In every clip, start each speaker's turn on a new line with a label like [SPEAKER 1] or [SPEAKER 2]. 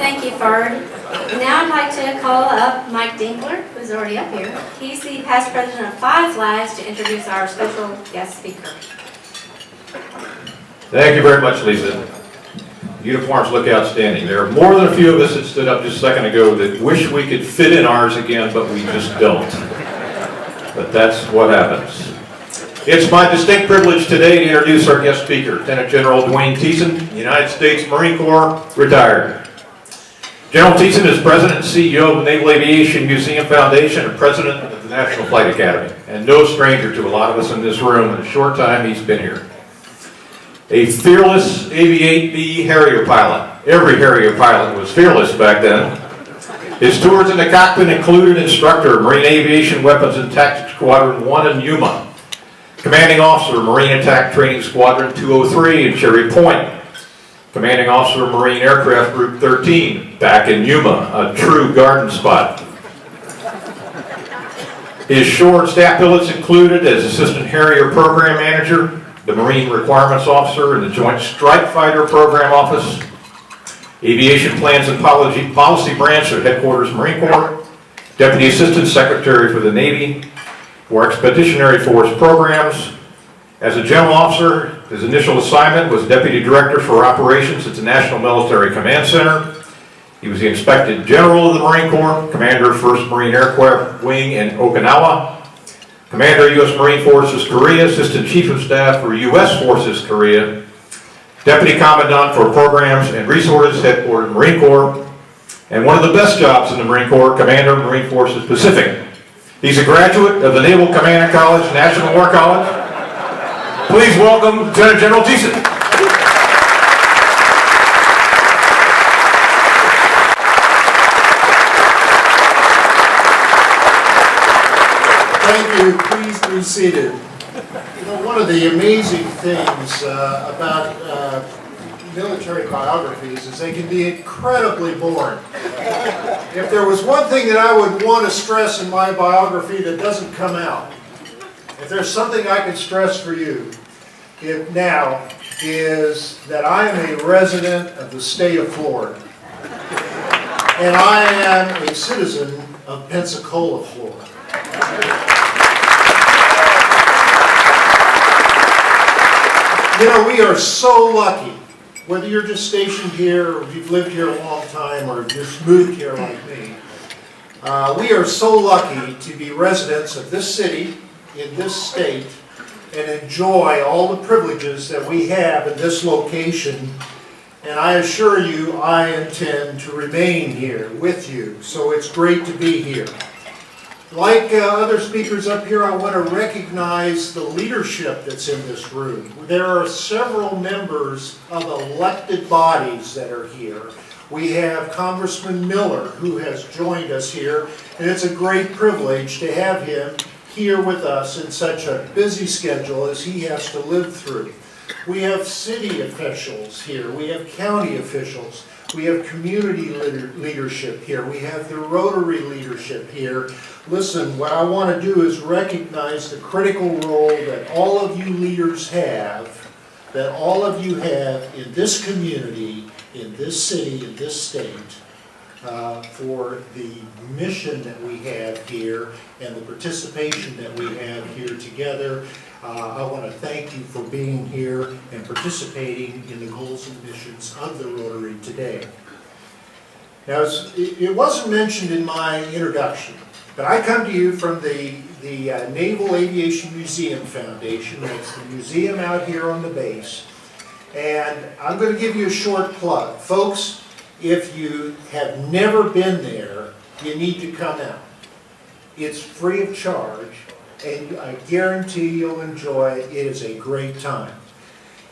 [SPEAKER 1] Thank you, Ferd. Now I'd like to call up Mike Denkler, who's already up here. He's the past president of Five Flags, to introduce our special guest speaker.
[SPEAKER 2] Thank you very much, Lisa. Uniforms look outstanding. There are more than a few of us that stood up just a second ago that wish we could fit in ours again, but we just don't. But that's what happens. It's my distinct privilege today to introduce our guest speaker, Lieutenant General Duane Thiessen, United States Marine Corps, retired. General Thiessen is President and CEO of the Naval Aviation Museum Foundation and President of the National Flight Academy, and no stranger to a lot of us in this room in the short time he's been here. A fearless Aviate-B Harrier pilot. Every Harrier pilot was fearless back then. His tours in the cockpit included instructor, Marine Aviation Weapons and Tactics Squadron 1 in Yuma, commanding officer, Marine Attack Training Squadron 203 in Cherry Point, commanding officer, Marine Aircraft Group 13, back in Yuma, a true garden spot. His shore and staff billets included as Assistant Harrier Program Manager, the Marine Requirements Officer in the Joint Strike Fighter Program Office, Aviation Plans and Policy Branch at Headquarters Marine Corps, Deputy Assistant Secretary for the Navy, for Expeditionary Force Programs. As a General Officer, his initial assignment was Deputy Director for Operations at the National Military Command Center. He was the Inspector General of the Marine Corps, Commander 1st Marine Aircraft Wing in Okinawa, Commander U.S. Marine Forces Korea, Assistant Chief of Staff for U.S. Forces Korea, Deputy Commandant for Programs and Resources, Headquarters Marine Corps, and one of the best jobs in the Marine Corps, Commander Marine Forces Pacific. He's a graduate of the Naval Command College, National War College. Please welcome Lieutenant General Thiessen.
[SPEAKER 3] Thank you. Please be seated. You know, one of the amazing things about military biographies is they can be incredibly boring. If there was one thing that I would want to stress in my biography that doesn't come out, if there's something I can stress for you now, is that I am a resident of the state of Florida. And I am a citizen of Pensacola, Florida. You know, we are so lucky, whether you're just stationed here, or you've lived here a long time, or just moved here like me. We are so lucky to be residents of this city, in this state, and enjoy all the privileges that we have in this location. And I assure you, I intend to remain here with you. So it's great to be here. Like other speakers up here, I want to recognize the leadership that's in this room. There are several members of elected bodies that are here. We have Congressman Miller, who has joined us here, and it's a great privilege to have him here with us in such a busy schedule as he has to live through. We have city officials here. We have county officials. We have community leadership here. We have the Rotary leadership here. Listen, what I want to do is recognize the critical role that all of you leaders have, that all of you have in this community, in this city, in this state, for the mission that we have here and the participation that we have here together. I want to thank you for being here and participating in the goals and missions of the Rotary today. Now, it wasn't mentioned in my introduction, but I come to you from the Naval Aviation Museum Foundation. That's the museum out here on the base. And I'm going to give you a short plug. Folks, if you have never been there, you need to come out. It's free of charge, and I guarantee you'll enjoy it. It is a great time.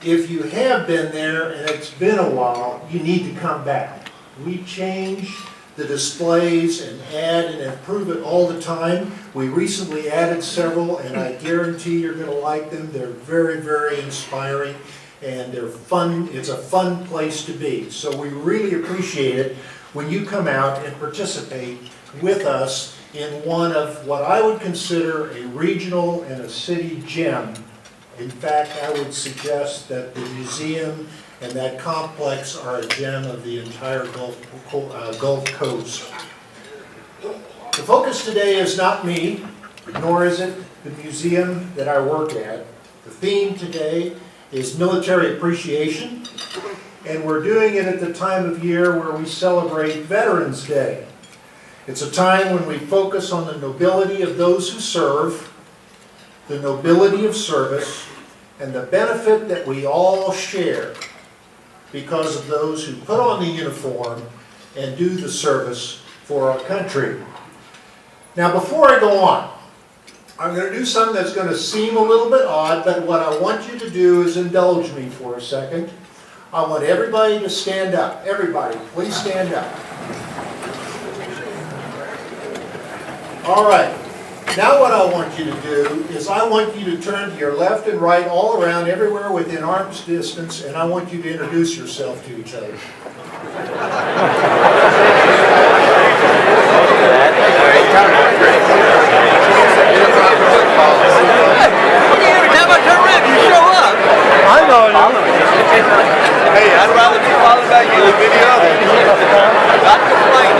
[SPEAKER 3] If you have been there and it's been a while, you need to come back. We change the displays and add and improve it all the time. We recently added several, and I guarantee you're going to like them. They're very, very inspiring, and they're fun. It's a fun place to be. So we really appreciate it when you come out and participate with us in one of what I would consider a regional and a city gem. In fact, I would suggest that the museum and that complex are a gem of the entire Gulf Coast. The focus today is not me, nor is it the museum that I work at. The theme today is military appreciation, and we're doing it at the time of year where we celebrate Veterans Day. It's a time when we focus on the nobility of those who serve, the nobility of service, and the benefit that we all share because of those who put on the uniform and do the service for our country. Now, before I go on, I'm going to do something that's going to seem a little bit odd, but what I want you to do is indulge me for a second. I want everybody to stand up. Everybody, please stand up. All right. Now what I want you to do is I want you to turn to your left and right all around, everywhere within arm's distance, and I want you to introduce yourself to each other.
[SPEAKER 4] Every time I turn around, you show up. I know. Hey, I'd rather be followed by you than any other. Not complaining.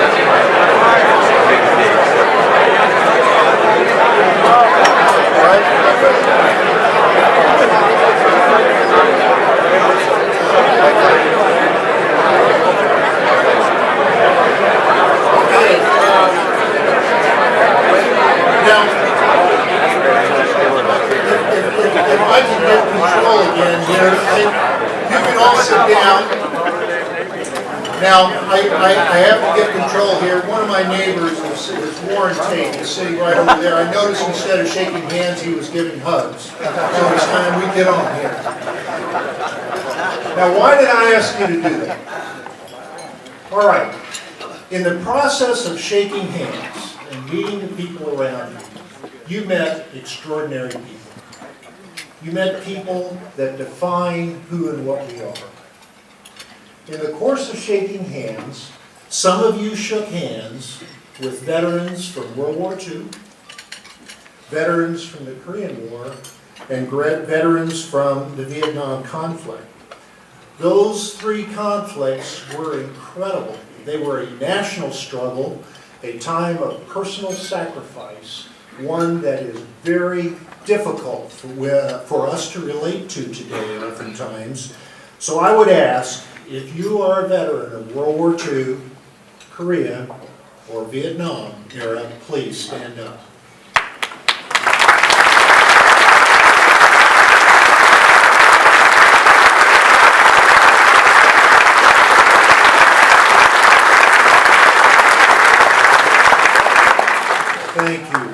[SPEAKER 3] If I can get control again here, you can all sit down. Now, I have to get control here. One of my neighbors is Warren Tate, is sitting right over there. I noticed instead of shaking hands, he was giving hugs. So it's time we get on here. Now, why did I ask you to do that? All right. In the process of shaking hands and meeting the people around you, you met extraordinary people. You met people that define who and what we are. In the course of shaking hands, some of you shook hands with veterans from World War II, veterans from the Korean War, and veterans from the Vietnam conflict. Those three conflicts were incredible. They were a national struggle, a time of personal sacrifice, one that is very difficult for us to relate to today oftentimes. So I would ask, if you are a veteran of World War II, Korea, or Vietnam era, please stand up. Thank you.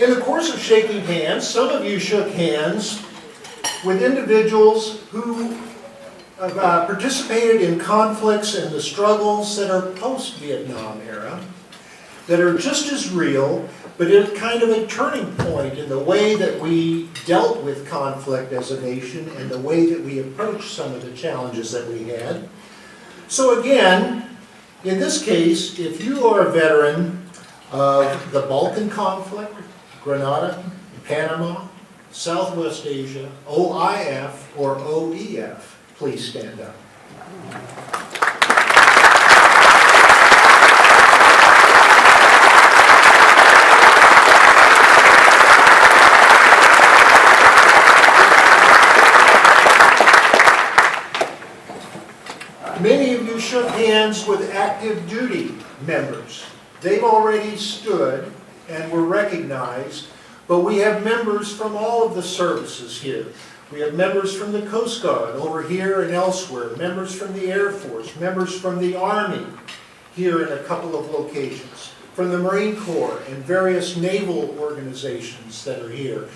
[SPEAKER 3] In the course of shaking hands, some of you shook hands with individuals who participated in conflicts and the struggles that are post-Vietnam era, that are just as real, but it's kind of a turning point in the way that we dealt with conflict as a nation and the way that we approached some of the challenges that we had. So again, in this case, if you are a veteran of the Balkan conflict, Grenada, Panama, Southwest Asia, OIF, or OEF, please stand up. Many of you shook hands with active duty members. They've already stood and were recognized, but we have members from all of the services here. We have members from the Coast Guard over here and elsewhere, members from the Air Force, members from the Army here in a couple of locations, from the Marine Corps and various naval organizations that are here.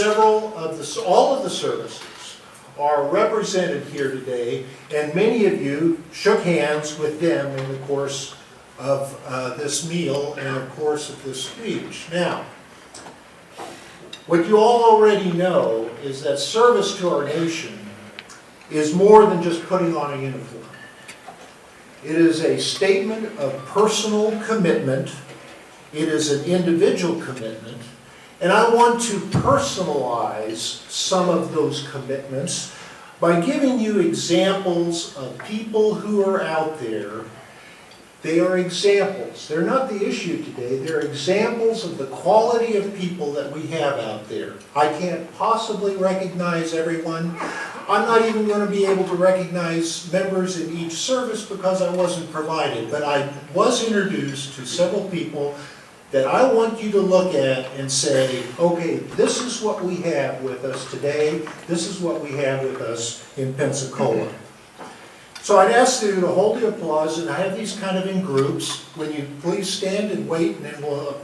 [SPEAKER 3] All of the services are represented here today, and many of you shook hands with them in the course of this meal and of course of this speech. Now, what you all already know is that service to our nation is more than just putting on a uniform. It is a statement of personal commitment. It is an individual commitment. And I want to personalize some of those commitments by giving you examples of people who are out there. They are examples. They're not the issue today. They're examples of the quality of people that we have out there. I can't possibly recognize everyone. I'm not even going to be able to recognize members in each service because I wasn't provided. But I was introduced to several people that I want you to look at and say, okay, this is what we have with us today. This is what we have with us in Pensacola. So I'd ask you to hold the applause, and I have these kind of in groups. When you please stand and wait, and then we'll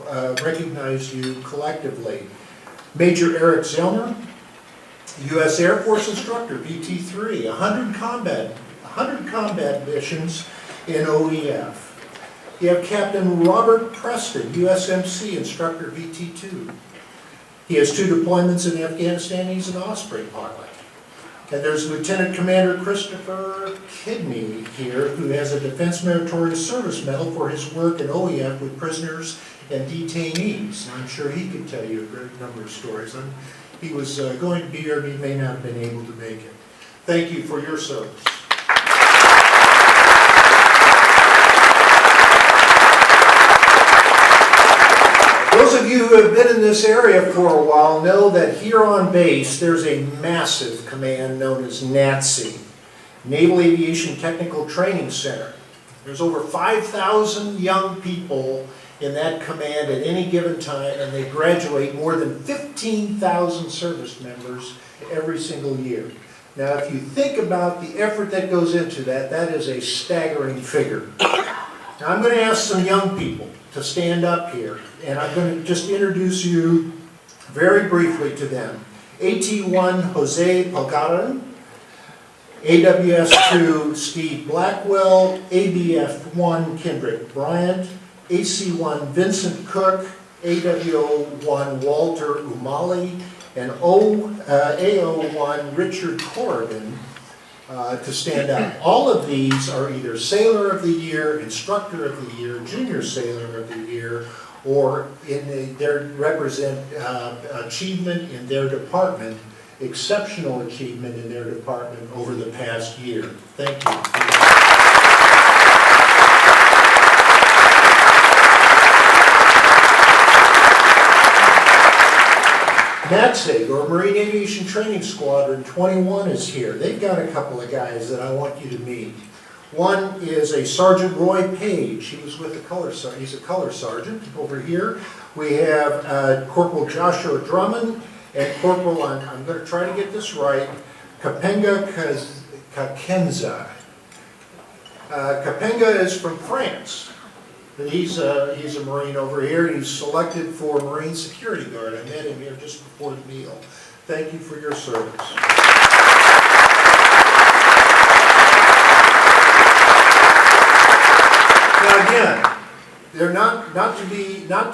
[SPEAKER 3] recognize you collectively. Major Eric Zellner, U.S. Air Force instructor, VT3, 100 combat missions in OEF. You have Captain Robert Preston, USMC instructor, VT2. He has 2 deployments in Afghanistan. He's an Osprey pilot. And there's Lieutenant Commander Christopher Kidney here, who has a Defense Meritorious Service Medal for his work in OEF with prisoners and detainees. And I'm sure he could tell you a great number of stories. He was going to be here, but he may not have been able to make it. Thank you for your service. Those of you who have been in this area for a while know that here on base there's a massive command known as NATC, Naval Aviation Technical Training Center. There's over 5,000 young people in that command at any given time, and they graduate more than 15,000 service members every single year. Now, if you think about the effort that goes into that, that is a staggering figure. Now, I'm going to ask some young people to stand up here, and I'm going to just introduce you very briefly to them. AT-1 Jose Pagaran, AWS-2 Steve Blackwell, ABF-1 Kendrick Bryant, AC-1 Vincent Cook, AWO-1 Walter Umali, and AO-1 Richard Corrigan to stand up. All of these are either Sailor of the Year, Instructor of the Year, Junior Sailor of the Year, or they represent achievement in their department, exceptional achievement in their department over the past year. Thank you. NATSAG, or Marine Aviation Training Squadron 21, is here. They've got a couple of guys that I want you to meet. One is a Sergeant Roy Page. He was with the color sergeant. He's a color sergeant. Over here we have Corporal Joshua Drummond and Corporal, I'm going to try to get this right, Kapenga Kakenza. Kapenga is from France. And he's a Marine over here. He's selected for Marine Security Guard. I met him here just before the meal. Thank you for your service. Now again, they're not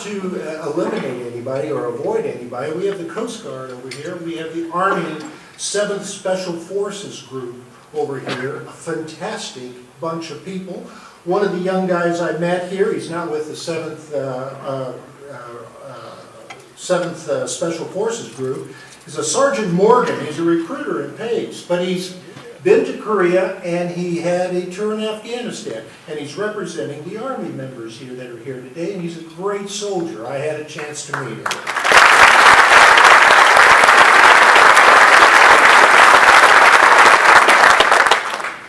[SPEAKER 3] to eliminate anybody or avoid anybody. We have the Coast Guard over here. We have the Army 7th Special Forces Group over here. A fantastic bunch of people. One of the young guys I met here, he's not with the 7th Special Forces Group, is a Sergeant Morgan. He's a recruiter in Pace, but he's been to Korea and he had a tour in Afghanistan, and he's representing the Army members here that are here today, and he's a great soldier. I had a chance to meet him.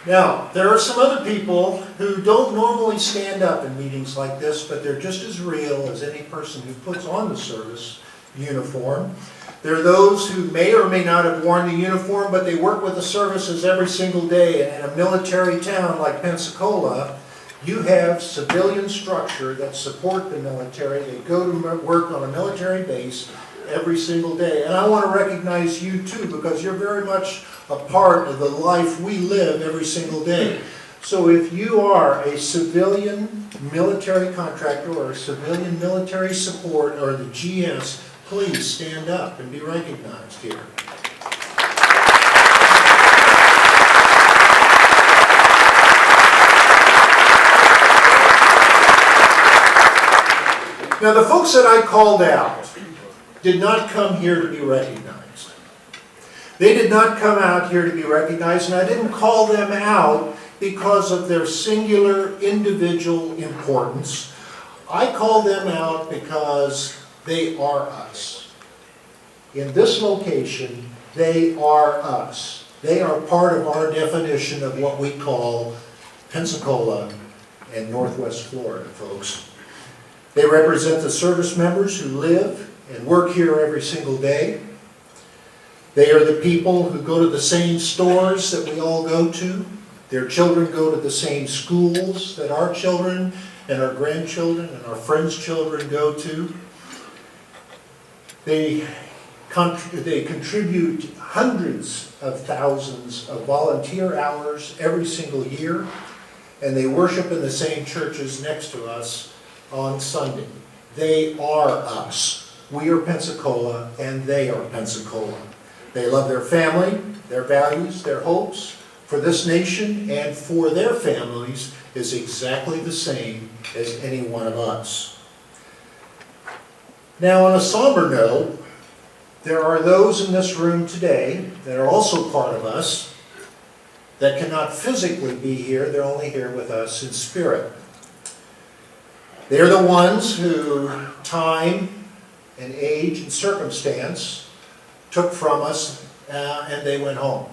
[SPEAKER 3] Now, there are some other people who don't normally stand up in meetings like this, but they're just as real as any person who puts on the service uniform. There are those who may or may not have worn the uniform, but they work with the services every single day. And in a military town like Pensacola, you have civilian structure that support the military. They go to work on a military base every single day. And I want to recognize you too, because you're very much a part of the life we live every single day. So if you are a civilian military contractor or a civilian military support or the GS, please stand up and be recognized here. Now the folks that I called out did not come here to be recognized. They did not come out here to be recognized, and I didn't call them out because of their singular individual importance. I call them out because they are us. In this location, they are us. They are part of our definition of what we call Pensacola and Northwest Florida, folks. They represent the service members who live and work here every single day. They are the people who go to the same stores that we all go to. Their children go to the same schools that our children and our grandchildren and our friends' children go to. They contribute hundreds of thousands of volunteer hours every single year, and they worship in the same churches next to us on Sunday. They are us. We are Pensacola, and they are Pensacola. They love their family, their values, their hopes for this nation and for their families is exactly the same as any one of us. Now, on a somber note, there are those in this room today that are also part of us that cannot physically be here. They're only here with us in spirit. They're the ones who time and age and circumstance took from us and they went home.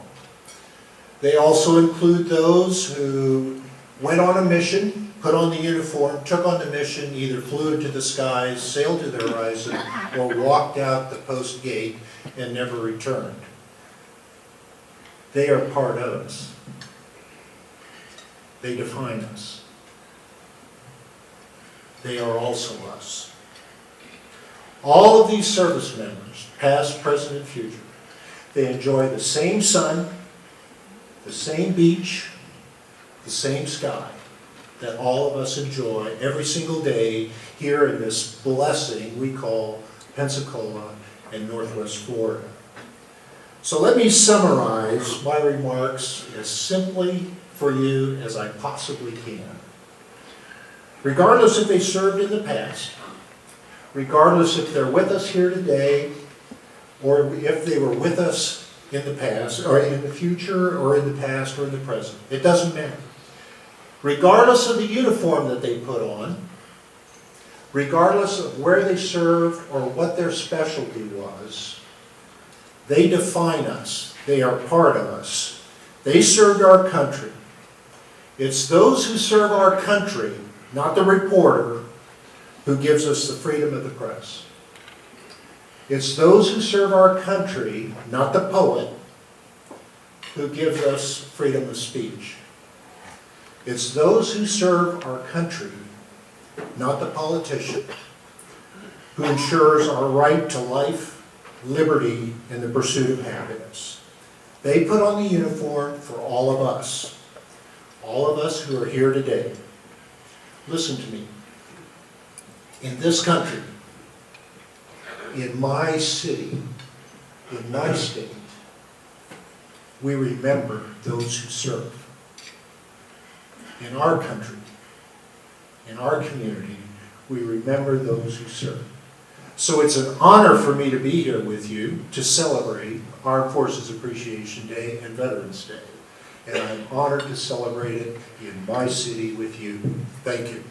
[SPEAKER 3] They also include those who went on a mission, put on the uniform, took on the mission, either flew into the skies, sailed to the horizon, or walked out the post gate and never returned. They are part of us. They define us. They are also us. All of these service members, past, present, and future, they enjoy the same sun, the same beach, the same sky that all of us enjoy every single day here in this blessing we call Pensacola and Northwest Florida. So let me summarize my remarks as simply for you as I possibly can. Regardless if they served in the past, regardless if they're with us here today, or if they were with us in the past, or in the future, or in the past, or in the present. It doesn't matter. Regardless of the uniform that they put on, regardless of where they served or what their specialty was, they define us. They are part of us. They served our country. It's those who serve our country, not the reporter, who gives us the freedom of the press. It's those who serve our country, not the poet, who gives us freedom of speech. It's those who serve our country, not the politician, who ensures our right to life, liberty, and the pursuit of happiness. They put on the uniform for all of us who are here today. Listen to me. In this country, in my city, in my state, we remember those who serve. In our country, in our community, we remember those who serve. So it's an honor for me to be here with you to celebrate Armed Forces Appreciation Day and Veterans Day. And I'm honored to celebrate it in my city with you. Thank you.